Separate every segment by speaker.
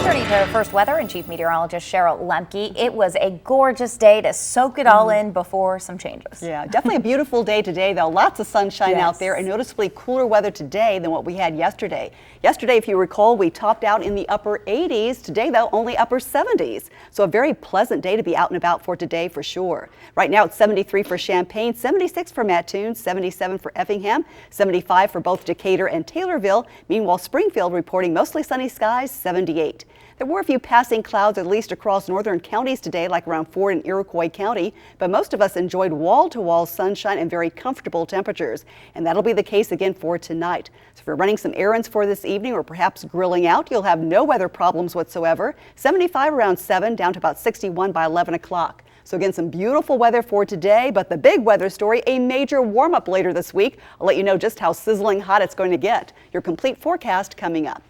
Speaker 1: Turning to first weather and Chief Meteorologist Cheryl Lemke, it was a gorgeous day to soak it all in before some changes.
Speaker 2: Yeah, definitely a beautiful day today, though. Lots of sunshine out there and noticeably cooler weather today than what we had yesterday. Yesterday, if you recall, we topped out in the upper 80s. Today, though, only upper 70s. So a very pleasant day to be out and about for today for sure. Right now, it's 73 for Champaign, 76 for Mattoon, 77 for Effingham, 75 for both Decatur and Taylorville. Meanwhile, Springfield reporting mostly sunny skies, 78. There were a few passing clouds, at least across northern counties today, like around Ford and Iroquois County, but most of us enjoyed wall-to-wall sunshine and very comfortable temperatures. And that'll be the case again for tonight. So if you're running some errands for this evening or perhaps grilling out, you'll have no weather problems whatsoever. 75 around 7, down to about 61 by 11 o'clock. So again, some beautiful weather for today, but the big weather story, a major warm-up later this week. I'll let you know just how sizzling hot it's going to get. Your complete forecast coming up.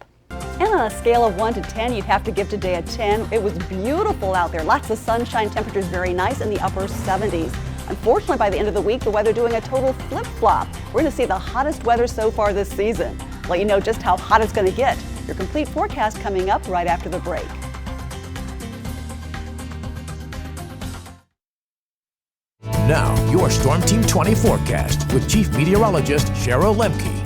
Speaker 2: And on a scale of 1 to 10, you'd have to give today a 10. It was beautiful out there. Lots of sunshine, temperatures very nice in the upper 70s. Unfortunately, by the end of the week, the weather doing a total flip-flop. We're going to see the hottest weather so far this season. I'll let you know just how hot it's going to get. Your complete forecast coming up right after the break.
Speaker 3: Now, your Storm Team 20 forecast with Chief Meteorologist Cheryl Lemke.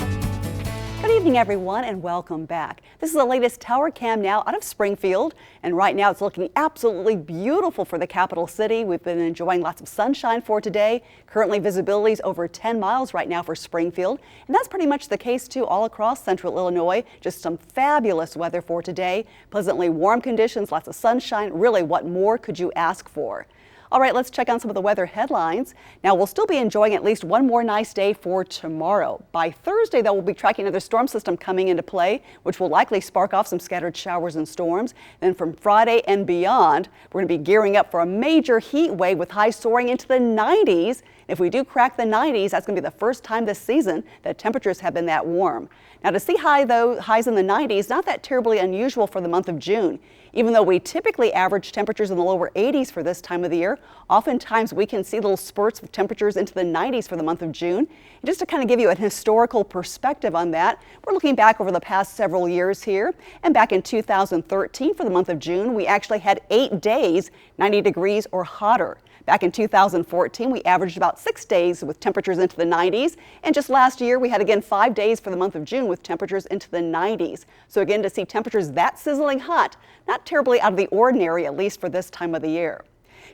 Speaker 2: Good evening, everyone, and welcome back. This is the latest tower cam now out of Springfield, and right now it's looking absolutely beautiful for the capital city. We've been enjoying lots of sunshine for today. Currently, visibility is over 10 miles right now for Springfield, and that's pretty much the case too all across central Illinois. Just some fabulous weather for today. Pleasantly warm conditions, lots of sunshine. Really, what more could you ask for? All right, let's check on some of the weather headlines. Now, we'll still be enjoying at least one more nice day for tomorrow. By Thursday, though, we'll be tracking another storm system coming into play, which will likely spark off some scattered showers and storms. Then from Friday and beyond, we're going to be gearing up for a major heat wave with highs soaring into the 90s. If we do crack the 90s, that's going to be the first time this season that temperatures have been that warm. Now, to see highs in the 90s, not that terribly unusual for the month of June. Even though we typically average temperatures in the lower 80s for this time of the year, oftentimes we can see little spurts of temperatures into the 90s for the month of June. And just to kind of give you a historical perspective on that, we're looking back over the past several years here. And back in 2013 for the month of June, we actually had 8 days 90 degrees or hotter. Back in 2014, we averaged about 6 days with temperatures into the 90s. And just last year, we had again 5 days for the month of June with temperatures into the 90s. So again, to see temperatures that sizzling hot, not terribly out of the ordinary, at least for this time of the year.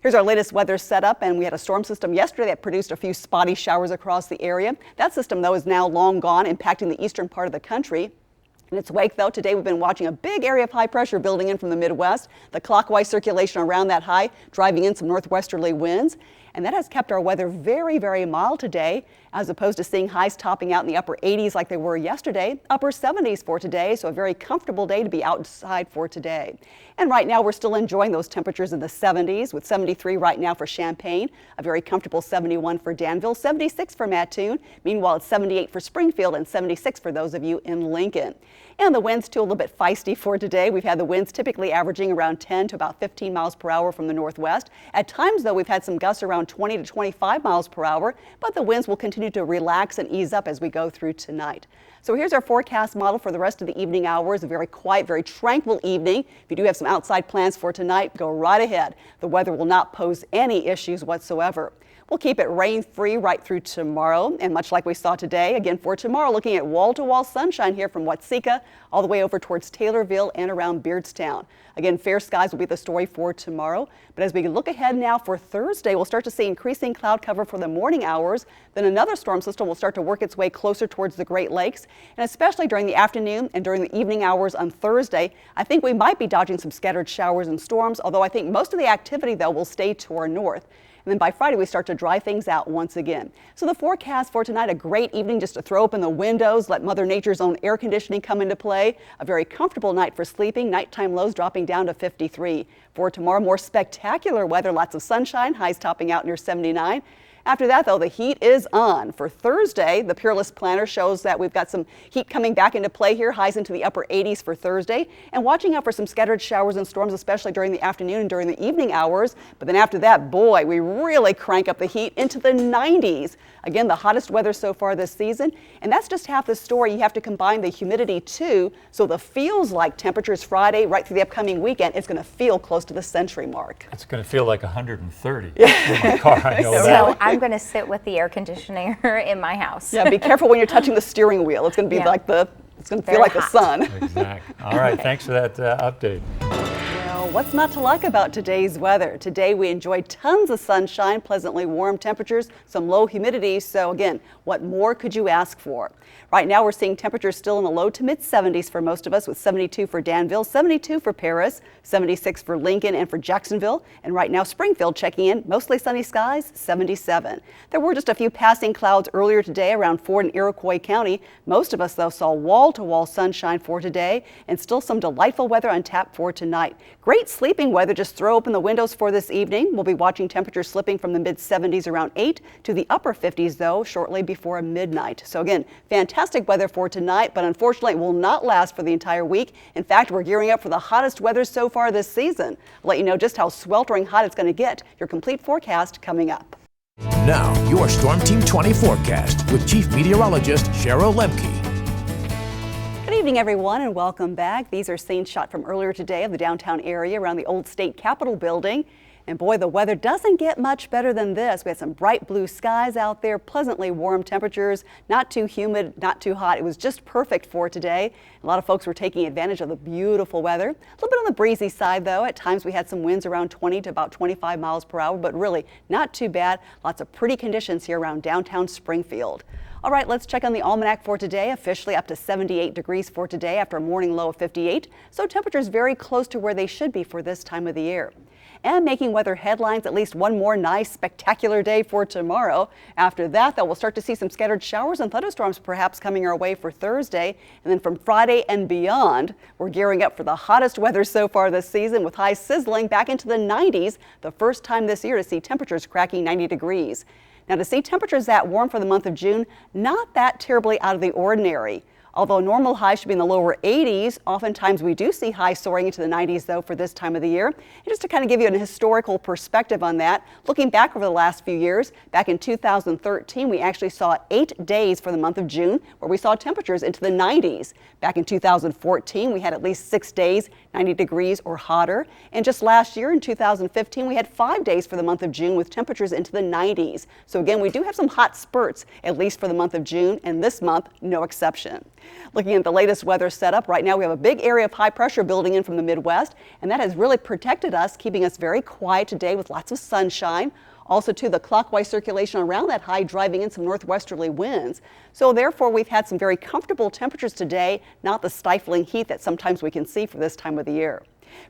Speaker 2: Here's our latest weather setup, and we had a storm system yesterday that produced a few spotty showers across the area. That system, though, is now long gone, impacting the eastern part of the country. In its wake, though, today we've been watching a big area of high pressure building in from the Midwest. The clockwise circulation around that high driving in some northwesterly winds. And that has kept our weather very, very mild today, as opposed to seeing highs topping out in the upper 80s like they were yesterday, upper 70s for today. So a very comfortable day to be outside for today. And right now we're still enjoying those temperatures in the 70s with 73 right now for Champaign, a very comfortable 71 for Danville, 76 for Mattoon. Meanwhile, it's 78 for Springfield and 76 for those of you in Lincoln. And the winds too a little bit feisty for today. We've had the winds typically averaging around 10 to about 15 miles per hour from the northwest. At times, though, we've had some gusts around 20 to 25 miles per hour, but the winds will continue to relax and ease up as we go through tonight. So here's our forecast model for the rest of the evening hours. A very quiet, very tranquil evening. If you do have some outside plans for tonight, go right ahead. The weather will not pose any issues whatsoever. We'll keep it rain-free right through tomorrow, and much like we saw today, again for tomorrow, looking at wall-to-wall sunshine here from Watseka all the way over towards Taylorville and around Beardstown. Again, fair skies will be the story for tomorrow, but as we look ahead now for Thursday, we'll start to see increasing cloud cover for the morning hours. Then another storm system will start to work its way closer towards the Great Lakes, and especially during the afternoon and during the evening hours on Thursday, I think we might be dodging some scattered showers and storms, although I think most of the activity, though, will stay to our north. And then by Friday, we start to dry things out once again. So the forecast for tonight, a great evening just to throw open the windows, let Mother Nature's own air conditioning come into play. A very comfortable night for sleeping. Nighttime lows dropping down to 53. For tomorrow, more spectacular weather, lots of sunshine, highs topping out near 79. After that, though, the heat is on. For Thursday, the Peerless Planner shows that we've got some heat coming back into play here, highs into the upper 80s for Thursday, and watching out for some scattered showers and storms, especially during the afternoon and during the evening hours. But then after that, boy, we really crank up the heat into the 90s. Again, the hottest weather so far this season, and that's just half the story. You have to combine the humidity too, so the feels like temperatures Friday right through the upcoming weekend, it's going to feel close to the century mark.
Speaker 4: It's going to feel like 130 in my car. I know that.
Speaker 1: So I'm going to sit with the air conditioner in my house.
Speaker 2: Yeah, be careful when you're touching the steering wheel. It's going to be like it's going to feel
Speaker 1: Very
Speaker 2: like
Speaker 1: hot.
Speaker 2: the sun.
Speaker 4: Exactly. All right, thanks for that update.
Speaker 2: Well, what's not to like about today's weather? Today we enjoyed tons of sunshine, pleasantly warm temperatures, some low humidity. So again, what more could you ask for? Right now we're seeing temperatures still in the low to mid 70s for most of us, with 72 for Danville, 72 for Paris, 76 for Lincoln and for Jacksonville. And right now Springfield checking in, mostly sunny skies, 77. There were just a few passing clouds earlier today around Ford and Iroquois County. Most of us though saw wall-to-wall sunshine for today, and still some delightful weather on tap for tonight. Great sleeping weather. Just throw open the windows for this evening. We'll be watching temperatures slipping from the mid 70s around 8 to the upper 50s though shortly before midnight. So again, fantastic weather for tonight, but unfortunately it will not last for the entire week. In fact, we're gearing up for the hottest weather so far this season. I'll let you know just how sweltering hot it's going to get. Your complete forecast coming up.
Speaker 3: Now, your Storm Team 20 forecast with Chief Meteorologist Cheryl Lemke.
Speaker 2: Good evening, everyone, and welcome back. These are scenes shot from earlier today of the downtown area around the old State Capitol building. And boy, the weather doesn't get much better than this. We had some bright blue skies out there, pleasantly warm temperatures, not too humid, not too hot. It was just perfect for today. A lot of folks were taking advantage of the beautiful weather. A little bit on the breezy side, though. At times we had some winds around 20 to about 25 miles per hour, but really not too bad. Lots of pretty conditions here around downtown Springfield. All right, let's check on the almanac for today. Officially up to 78 degrees for today after a morning low of 58. So temperatures very close to where they should be for this time of the year. And making weather headlines, at least one more nice, spectacular day for tomorrow. After that, though, we'll start to see some scattered showers and thunderstorms perhaps coming our way for Thursday. And then from Friday and beyond, we're gearing up for the hottest weather so far this season, with highs sizzling back into the 90s, the first time this year to see temperatures cracking 90 degrees. Now, to see temperatures that warm for the month of June, not that terribly out of the ordinary. Although normal highs should be in the lower 80s, oftentimes we do see highs soaring into the 90s though for this time of the year. And just to kind of give you an historical perspective on that, looking back over the last few years, back in 2013 we actually saw 8 days for the month of June where we saw temperatures into the 90s. Back in 2014 we had at least 6 days 90 degrees or hotter. And just last year in 2015 we had 5 days for the month of June with temperatures into the 90s. So again, we do have some hot spurts, at least for the month of June, and this month no exception. Looking at the latest weather setup, right now we have a big area of high pressure building in from the Midwest, and that has really protected us, keeping us very quiet today with lots of sunshine. Also, too, the clockwise circulation around that high driving in some northwesterly winds. So therefore, we've had some very comfortable temperatures today, not the stifling heat that sometimes we can see for this time of the year.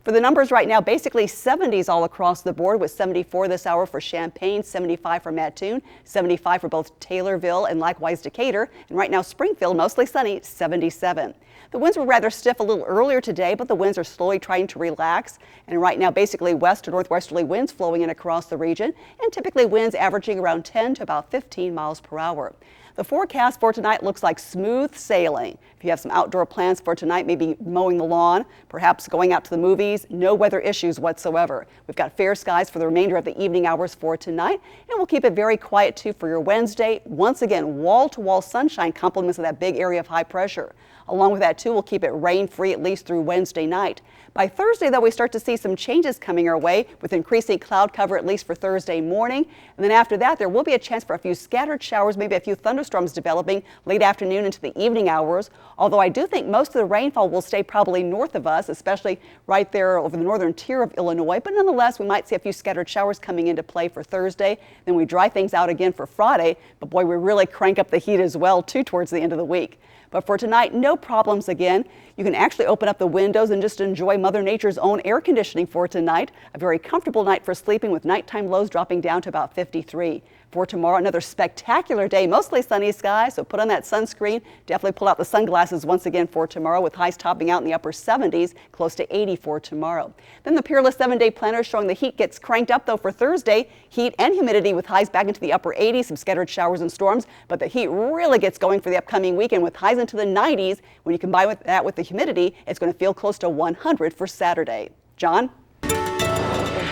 Speaker 2: For the numbers right now, basically 70s all across the board, with 74 this hour for Champaign, 75 for Mattoon, 75 for both Taylorville and likewise Decatur. And right now Springfield, mostly sunny, 77. The winds were rather stiff a little earlier today, but the winds are slowly trying to relax. And right now basically west to northwesterly winds flowing in across the region, and typically winds averaging around 10 to about 15 miles per hour. The forecast for tonight looks like smooth sailing. If you have some outdoor plans for tonight, maybe mowing the lawn, perhaps going out to the movies, no weather issues whatsoever. We've got fair skies for the remainder of the evening hours for tonight, and we'll keep it very quiet too for your Wednesday. Once again, wall-to-wall sunshine complements of that big area of high pressure. Along with that too, we'll keep it rain-free at least through Wednesday night. By Thursday, though, we start to see some changes coming our way with increasing cloud cover at least for Thursday morning. And then after that, there will be a chance for a few scattered showers, maybe a few thunderstorms developing late afternoon into the evening hours. Although I do think most of the rainfall will stay probably north of us, especially right there over the northern tier of Illinois. But nonetheless, we might see a few scattered showers coming into play for Thursday. Then we dry things out again for Friday. But boy, we really crank up the heat as well, too, towards the end of the week. But for tonight, no problems again. You can actually open up the windows and just enjoy Mother Nature's own air conditioning for tonight. A very comfortable night for sleeping with nighttime lows dropping down to about 53. For tomorrow, another spectacular day, mostly sunny skies, so put on that sunscreen. Definitely pull out the sunglasses once again for tomorrow, with highs topping out in the upper 70s, close to 80 for tomorrow. Then the Peerless 7-day planner showing the heat gets cranked up though for Thursday. Heat and humidity with highs back into the upper 80s, some scattered showers and storms, but the heat really gets going for the upcoming weekend with highs into the 90s. When you combine that with the humidity, it's going to feel close to 100 for Saturday. John?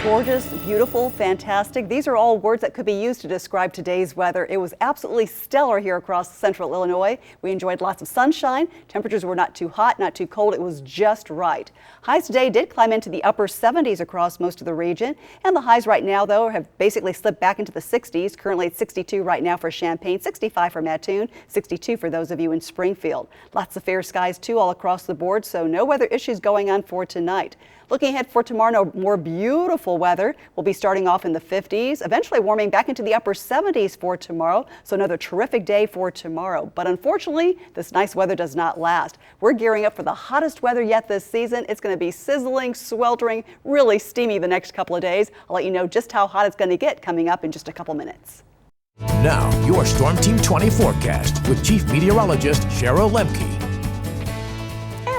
Speaker 2: Gorgeous, beautiful, fantastic. These are all words that could be used to describe today's weather. It was absolutely stellar here across central Illinois. We enjoyed lots of sunshine. Temperatures were not too hot, not too cold. It was just right. Highs today did climb into the upper 70s across most of the region. And the highs right now, though, have basically slipped back into the 60s. Currently at 62 right now for Champaign, 65 for Mattoon, 62 for those of you in Springfield. Lots of fair skies, too, all across the board, so no weather issues going on for tonight. Looking ahead for tomorrow, more beautiful weather. We'll be starting off in the 50s, eventually warming back into the upper 70s for tomorrow. So another terrific day for tomorrow. But unfortunately, this nice weather does not last. We're gearing up for the hottest weather yet this season. It's going to be sizzling, sweltering, really steamy the next couple of days. I'll let you know just how hot it's going to get coming up in just a couple minutes.
Speaker 3: Now, your Storm Team 20 forecast with Chief Meteorologist Cheryl Lemke.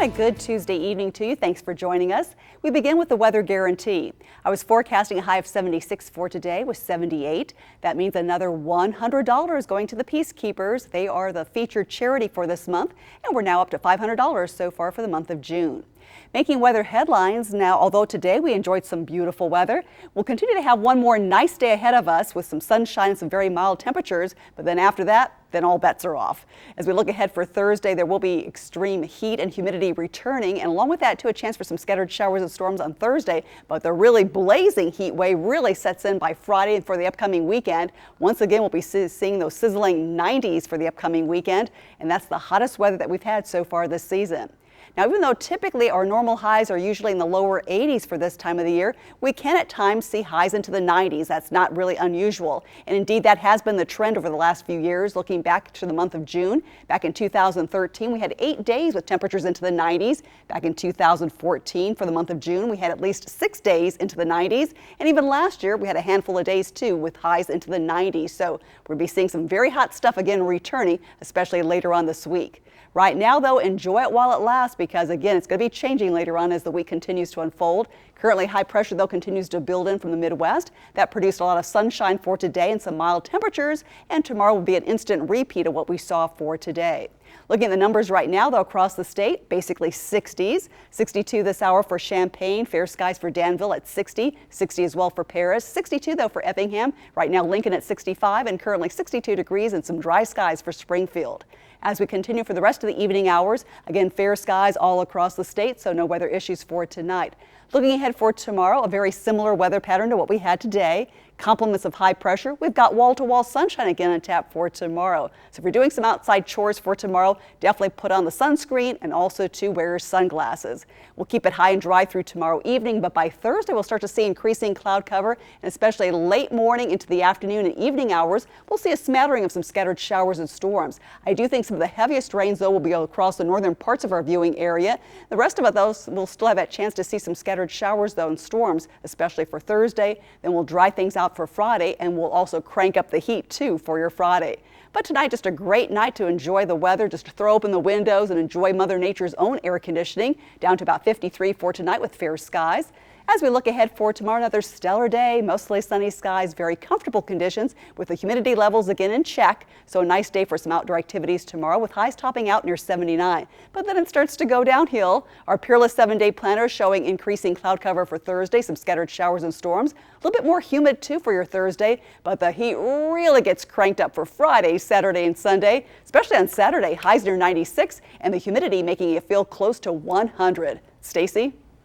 Speaker 2: A good Tuesday evening to you. Thanks for joining us. We begin with the weather guarantee. I was forecasting a high of 76 for today with 78. That means another $100 going to the Peacekeepers. They are the featured charity for this month, and we're now up to $500 so far for the month of June. Making weather headlines now, although today we enjoyed some beautiful weather, we'll continue to have one more nice day ahead of us with some sunshine and some very mild temperatures, but then after that, then all bets are off. As we look ahead for Thursday, there will be extreme heat and humidity returning, and along with that too, a chance for some scattered showers and storms on Thursday, but the really blazing heat wave really sets in by Friday and for the upcoming weekend. Once again, we'll be seeing those sizzling 90s for the upcoming weekend, and that's the hottest weather that we've had so far this season. Now, even though typically our normal highs are usually in the lower 80s for this time of the year, we can at times see highs into the 90s. That's not really unusual. And indeed, that has been the trend over the last few years. Looking back to the month of June, back in 2013, we had 8 days with temperatures into the 90s. Back in 2014, for the month of June, we had at least 6 days into the 90s. And even last year, we had a handful of days too with highs into the 90s. So we'll be seeing some very hot stuff again returning, especially later on this week. Right now, though, enjoy it while it lasts because, again, it's going to be changing later on as the week continues to unfold. Currently, high pressure, though, continues to build in from the Midwest. That produced a lot of sunshine for today and some mild temperatures, and tomorrow will be an instant repeat of what we saw for today. Looking at the numbers right now, though, across the state, basically 60s. 62 this hour for Champaign, fair skies for Danville at 60, 60 as well for Paris, 62 though for Effingham. Right now, Lincoln at 65 and currently 62 degrees and some dry skies for Springfield. As we continue for the rest of the evening hours, again, fair skies all across the state, so no weather issues for tonight. Looking ahead for tomorrow, a very similar weather pattern to what we had today. Compliments of high pressure. We've got wall-to-wall sunshine again on tap for tomorrow. So if you're doing some outside chores for tomorrow, definitely put on the sunscreen and also to wear your sunglasses. We'll keep it high and dry through tomorrow evening, but by Thursday we'll start to see increasing cloud cover, and especially late morning into the afternoon and evening hours, we'll see a smattering of some scattered showers and storms. I do think some of the heaviest rains, though, will be across the northern parts of our viewing area. The rest of it, though, we'll still have that chance to see some scattered showers, though, and storms, especially for Thursday. Then we'll dry things out for Friday, and we'll also crank up the heat too for your Friday. But tonight, just a great night to enjoy the weather, just to throw open the windows and enjoy Mother Nature's own air conditioning, down to about 53 for tonight with fair skies. As we look ahead for tomorrow, another stellar day, mostly sunny skies, very comfortable conditions with the humidity levels again in check. So a nice day for some outdoor activities tomorrow with highs topping out near 79. But then it starts to go downhill. Our Peerless 7-day planner showing increasing cloud cover for Thursday, some scattered showers and storms. A little bit more humid too for your Thursday, but the heat really gets cranked up for Friday, Saturday, and Sunday. Especially on Saturday, highs near 96 and the humidity making you feel close to 100. Stacy?